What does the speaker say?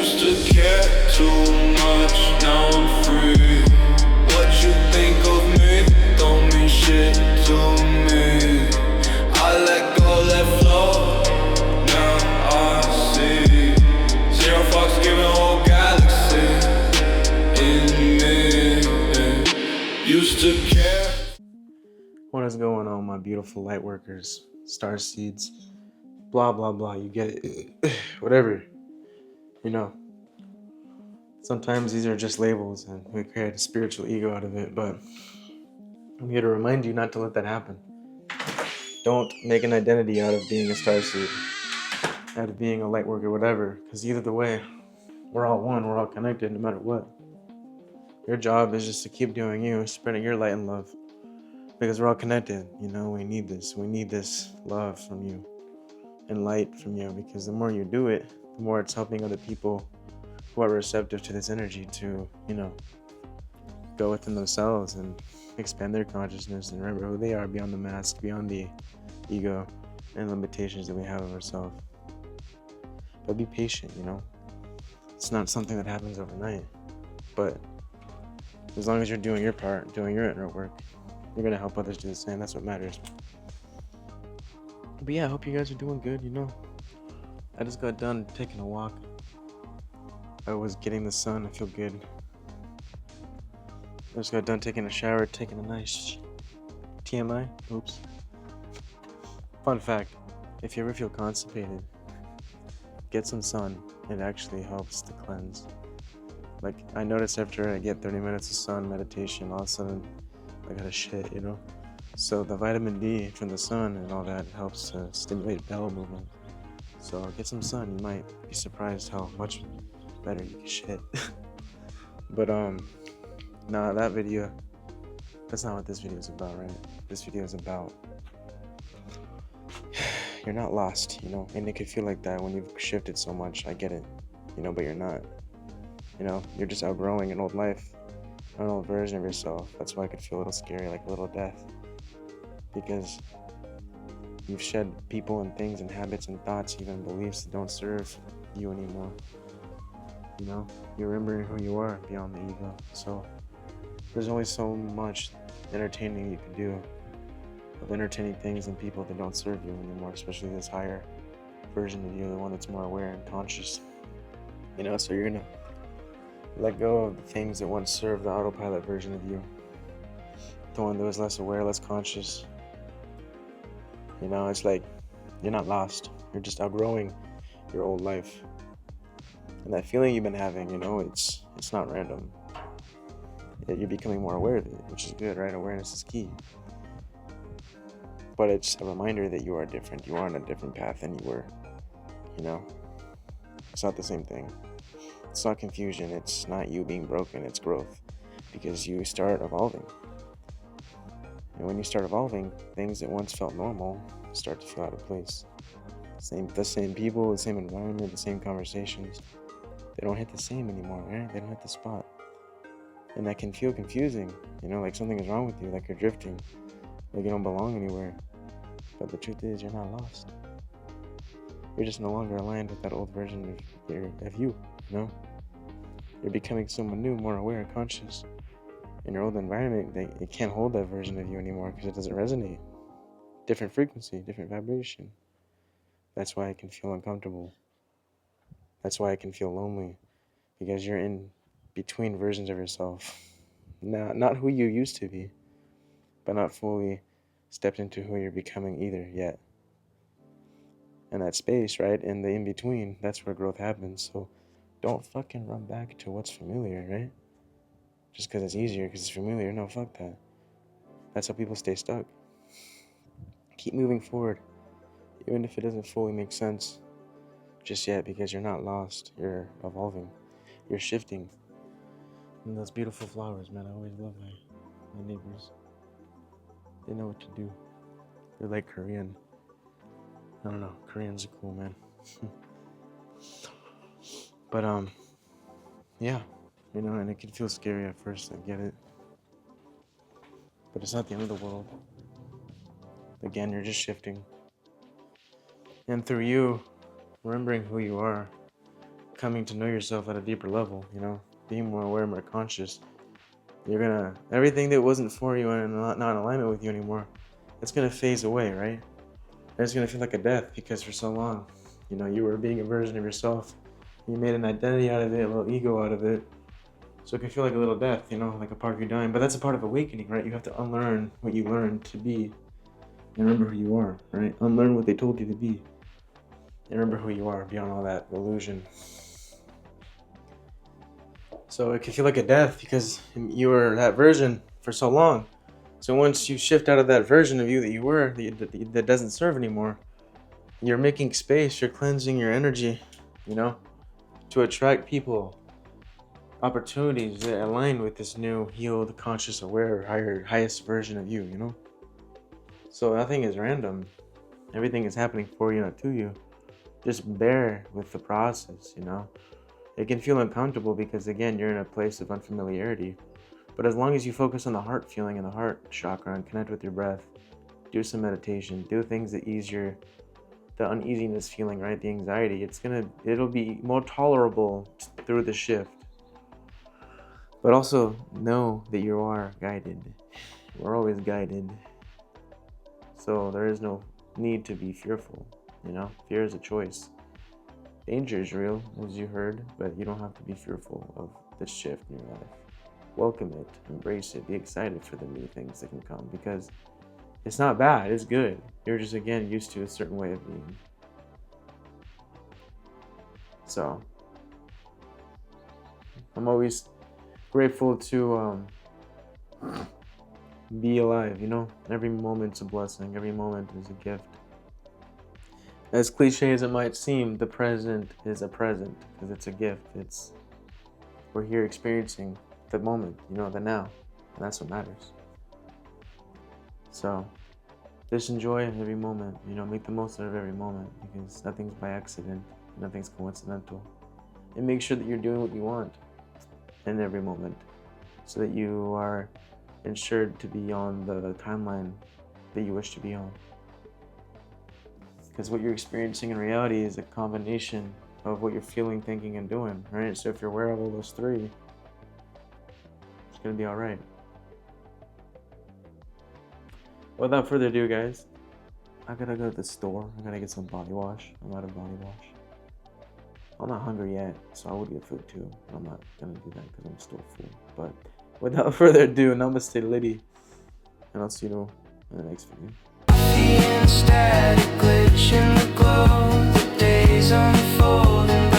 Used to care too much, now I'm free. What you think of me don't mean shit to me. I let go, let flow, now I see. Zero fucks giving whole galaxy in me. Used to care. What is going on, my beautiful light workers, star seeds, blah blah blah, you get it. Whatever, you know. Sometimes these are just labels and we create a spiritual ego out of it, but I'm here to remind you not to let that happen. Don't make an identity out of being a star seed, out of being a light worker, whatever, because either the way, we're all one, we're all connected no matter what. Your job is just to keep doing you, spreading your light and love, because we're all connected. You know, we need this love from you and light from you, because the more you do it, the more it's helping other people who are receptive to this energy to, go within themselves and expand their consciousness and remember who they are beyond the mask, beyond the ego and limitations that we have of ourselves. But be patient, It's not something that happens overnight. But as long as you're doing your part, doing your inner work, you're going to help others do the same. That's what matters. But yeah, I hope you guys are doing good, I just got done taking a walk. I was getting the sun. I feel good. I just got done taking a shower, taking a nice TMI. Oops. Fun fact, if you ever feel constipated, get some sun. It actually helps to cleanse. Like, I noticed after I get 30 minutes of sun meditation, all of a sudden I got a shit, So the vitamin D from the sun and all that helps to stimulate bowel movement. So get some sun. You might be surprised how much better you can shit. But nah, that's not what this video is about, right? This video is about you're not lost, and it could feel like that when you've shifted so much. I get it, but you're not. You're just outgrowing an old life, an old version of yourself. That's why it could feel a little scary, like a little death, because you've shed people and things and habits and thoughts, even beliefs that don't serve you anymore. You're remembering who you are beyond the ego. So there's only so much entertaining you can do of entertaining things and people that don't serve you anymore, especially this higher version of you, the one that's more aware and conscious. So you're gonna let go of the things that once served the autopilot version of you, the one that was less aware, less conscious. It's like you're not lost, you're just outgrowing your old life. And that feeling you've been having, it's not random. You're becoming more aware of it, which is good, right? Awareness is key. But it's a reminder that you are different. You are on a different path than you were. It's not the same thing. It's not confusion. It's not you being broken. It's growth. Because you start evolving. And when you start evolving, things that once felt normal start to feel out of place. The same people, the same environment, the same conversations. They don't hit the same anymore, right? They don't hit the spot. And that can feel confusing, like something is wrong with you, like you're drifting, like you don't belong anywhere. But the truth is, you're not lost. You're just no longer aligned with that old version of you, You're becoming someone new, more aware, conscious. In your old environment, it can't hold that version of you anymore because it doesn't resonate. Different frequency, different vibration. That's why it can feel uncomfortable. That's why it can feel lonely, because you're in between versions of yourself. Not who you used to be, but not fully stepped into who you're becoming either yet. And that space, right, in the in-between, that's where growth happens. So don't fucking run back to what's familiar, right? Just because it's easier, because it's familiar. No, fuck that. That's how people stay stuck. Keep moving forward, even if it doesn't fully make sense just yet, because you're not lost. You're evolving. You're shifting. And those beautiful flowers, man, I always love my neighbors. They know what to do. They're like Korean. I don't know. Koreans are cool, man. But, yeah. And it can feel scary at first. I get it. But it's not the end of the world. Again, you're just shifting. And through you remembering who you are, coming to know yourself at a deeper level, you know, being more aware, more conscious. Everything that wasn't for you and not in alignment with you anymore, it's gonna phase away, right? It's gonna feel like a death because for so long, you know, you were being a version of yourself. You made an identity out of it, a little ego out of it. So it can feel like a little death, you know, like a part of you dying. But that's a part of awakening, right? You have to unlearn what you learned to be and remember who you are, right? Unlearn what they told you to be and remember who you are beyond all that illusion. So it can feel like a death because you were that version for so long. So once you shift out of that version of you that you were, that doesn't serve anymore, you're making space, you're cleansing your energy, you know, to attract people, opportunities that align with this new, healed, conscious, aware, highest version of you, you know? So nothing is random. Everything is happening for you, not to you. Just bear with the process, you know? It can feel uncomfortable because, again, you're in a place of unfamiliarity. But as long as you focus on the heart feeling and the heart chakra and connect with your breath, do some meditation, do things that ease the uneasiness feeling, right? The anxiety, it'll be more tolerable through the shift. But also know that you are guided. We're always guided. So there is no need to be fearful, you know? Fear is a choice. Danger is real, as you heard, but you don't have to be fearful of the shift in your life. Welcome it, embrace it, be excited for the new things that can come because it's not bad, it's good. You're just, again, used to a certain way of being. So, I'm always grateful to be alive, you know? Every moment's a blessing, every moment is a gift. As cliche as it might seem, the present is a present because it's a gift. We're here experiencing the moment, you know, the now, and that's what matters. So, just enjoy every moment, you know, make the most out of every moment because nothing's by accident, nothing's coincidental. And make sure that you're doing what you want in every moment so that you are ensured to be on the timeline that you wish to be on. Because what you're experiencing in reality is a combination of what you're feeling, thinking, and doing, right? So if you're aware of all those three, it's going to be all right. Without further ado, guys, I gotta go to the store. I gotta get some body wash. I'm out of body wash. I'm not hungry yet, so I would get food too. But I'm not gonna do that because I'm still full. But without further ado, namaste, lady. And I'll see you in the next video. The static glitch in the glow, the days unfold.